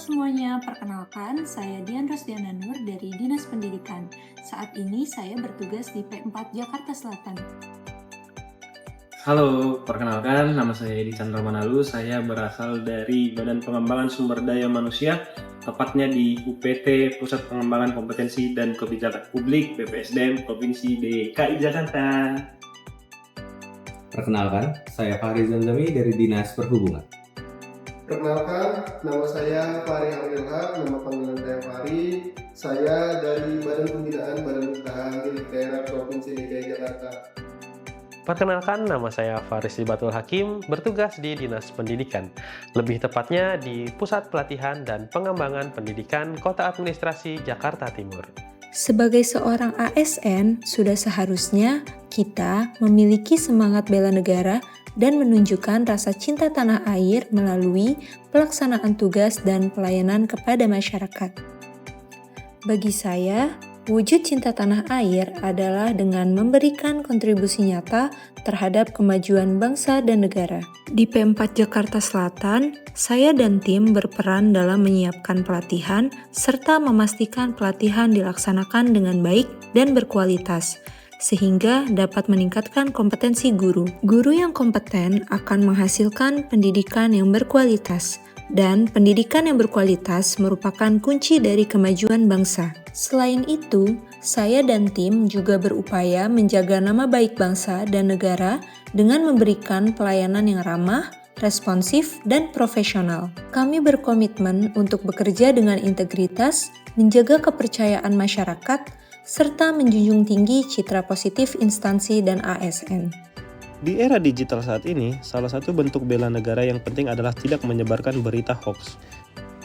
semuanya, perkenalkan saya Dian Rosdiana Nur dari Dinas Pendidikan. Saat ini saya bertugas di P4 Jakarta Selatan. Halo, perkenalkan nama saya Edi Chandra Manalu. Saya berasal dari Badan Pengembangan Sumber Daya Manusia, tepatnya di UPT Pusat Pengembangan Kompetensi dan Kebijakan Publik BPSDM Provinsi DKI Jakarta. Perkenalkan, saya Fahri Zamzami dari Dinas Perhubungan. Perkenalkan, nama saya Fahri Hamilhaq, nama panggilan saya Fahri. Saya dari Badan Pembinaan Badan Usaha Milik Daerah Provinsi DKI Jakarta. Perkenalkan, nama saya Faris Batul Hakim, bertugas di Dinas Pendidikan, lebih tepatnya di Pusat Pelatihan dan Pengembangan Pendidikan Kota Administrasi Jakarta Timur. Sebagai seorang ASN, sudah seharusnya kita memiliki semangat bela negara dan menunjukkan rasa cinta tanah air melalui pelaksanaan tugas dan pelayanan kepada masyarakat. Bagi saya, wujud cinta tanah air adalah dengan memberikan kontribusi nyata terhadap kemajuan bangsa dan negara. Di P4 Jakarta Selatan, saya dan tim berperan dalam menyiapkan pelatihan serta memastikan pelatihan dilaksanakan dengan baik dan berkualitas, sehingga dapat meningkatkan kompetensi guru. Guru yang kompeten akan menghasilkan pendidikan yang berkualitas, dan pendidikan yang berkualitas merupakan kunci dari kemajuan bangsa. Selain itu, saya dan tim juga berupaya menjaga nama baik bangsa dan negara dengan memberikan pelayanan yang ramah, responsif, dan profesional. Kami berkomitmen untuk bekerja dengan integritas, menjaga kepercayaan masyarakat, serta menjunjung tinggi citra positif instansi dan ASN. Di era digital saat ini, salah satu bentuk bela negara yang penting adalah tidak menyebarkan berita hoax.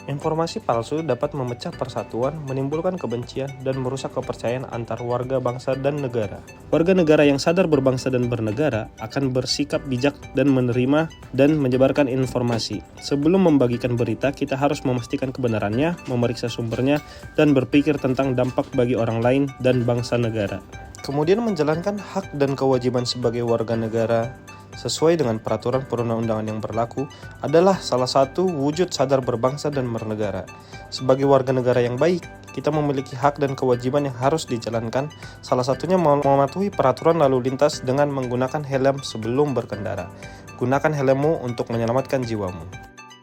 Informasi palsu dapat memecah persatuan, menimbulkan kebencian, dan merusak kepercayaan antar warga bangsa dan negara. Warga negara yang sadar berbangsa dan bernegara akan bersikap bijak dan menerima dan menyebarkan informasi. Sebelum membagikan berita, kita harus memastikan kebenarannya, memeriksa sumbernya, dan berpikir tentang dampak bagi orang lain dan bangsa negara. Kemudian menjalankan hak dan kewajiban sebagai warga negara sesuai dengan peraturan perundang-undangan yang berlaku adalah salah satu wujud sadar berbangsa dan bernegara. Sebagai warga negara yang baik, kita memiliki hak dan kewajiban yang harus dijalankan, salah satunya mematuhi peraturan lalu lintas dengan menggunakan helm sebelum berkendara. Gunakan helmmu untuk menyelamatkan jiwamu.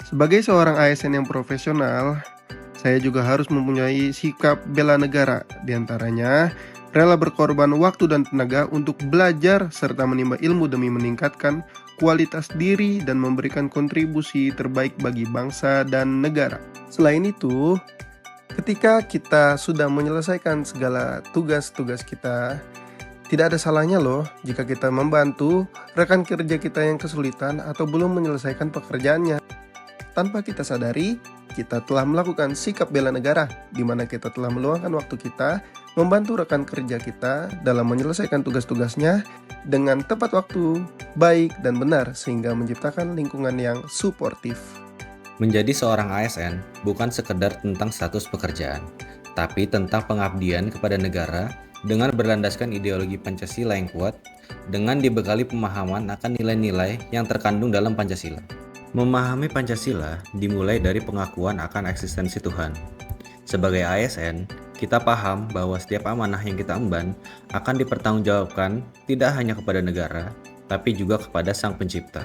Sebagai seorang ASN yang profesional, saya juga harus mempunyai sikap bela negara, diantaranya rela berkorban waktu dan tenaga untuk belajar serta menimba ilmu demi meningkatkan kualitas diri dan memberikan kontribusi terbaik bagi bangsa dan negara. Selain itu, ketika kita sudah menyelesaikan segala tugas-tugas kita, tidak ada salahnya loh jika kita membantu rekan kerja kita yang kesulitan atau belum menyelesaikan pekerjaannya. Tanpa kita sadari, kita telah melakukan sikap bela negara, di mana kita telah meluangkan waktu kita membantu rekan kerja kita dalam menyelesaikan tugas-tugasnya dengan tepat waktu, baik dan benar, sehingga menciptakan lingkungan yang suportif. Menjadi seorang ASN bukan sekedar tentang status pekerjaan, tapi tentang pengabdian kepada negara dengan berlandaskan ideologi Pancasila yang kuat, dengan dibekali pemahaman akan nilai-nilai yang terkandung dalam Pancasila. Memahami Pancasila dimulai dari pengakuan akan eksistensi Tuhan. Sebagai ASN, kita paham bahwa setiap amanah yang kita emban akan dipertanggungjawabkan tidak hanya kepada negara, tapi juga kepada Sang Pencipta.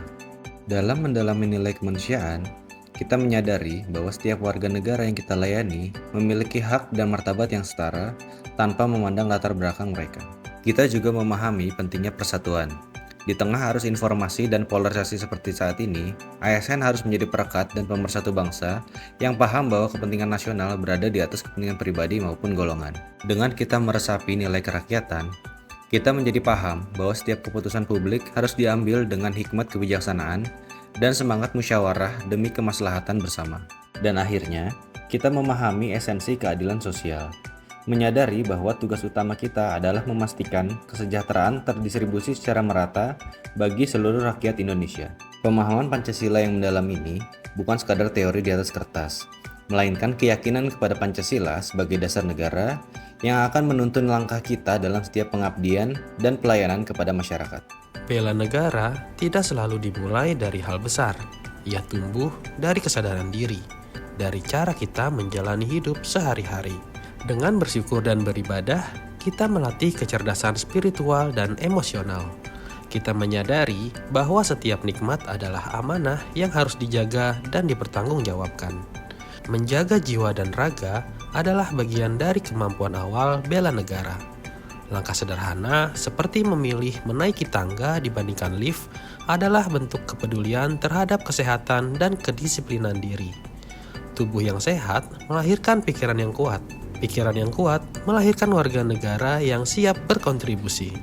Dalam mendalami nilai kemanusiaan, kita menyadari bahwa setiap warga negara yang kita layani memiliki hak dan martabat yang setara tanpa memandang latar belakang mereka. Kita juga memahami pentingnya persatuan. Di tengah arus informasi dan polarisasi seperti saat ini, ASN harus menjadi perekat dan pemersatu bangsa yang paham bahwa kepentingan nasional berada di atas kepentingan pribadi maupun golongan. Dengan kita meresapi nilai kerakyatan, kita menjadi paham bahwa setiap keputusan publik harus diambil dengan hikmat kebijaksanaan dan semangat musyawarah demi kemaslahatan bersama. Dan akhirnya, kita memahami esensi keadilan sosial. Menyadari bahwa tugas utama kita adalah memastikan kesejahteraan terdistribusi secara merata bagi seluruh rakyat Indonesia. Pemahaman Pancasila yang mendalam ini bukan sekadar teori di atas kertas, melainkan keyakinan kepada Pancasila sebagai dasar negara yang akan menuntun langkah kita dalam setiap pengabdian dan pelayanan kepada masyarakat. Bela negara tidak selalu dimulai dari hal besar. Ia tumbuh dari kesadaran diri. dari cara kita menjalani hidup sehari-hari. Dengan bersyukur dan beribadah, kita melatih kecerdasan spiritual dan emosional. Kita menyadari bahwa setiap nikmat adalah amanah yang harus dijaga dan dipertanggungjawabkan. Menjaga jiwa dan raga adalah bagian dari kemampuan awal bela negara. Langkah sederhana seperti memilih menaiki tangga dibandingkan lift adalah bentuk kepedulian terhadap kesehatan dan kedisiplinan diri. Tubuh yang sehat melahirkan pikiran yang kuat. Pikiran yang kuat melahirkan warga negara yang siap berkontribusi.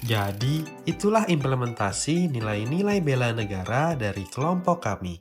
Jadi, itulah implementasi nilai-nilai bela negara dari kelompok kami.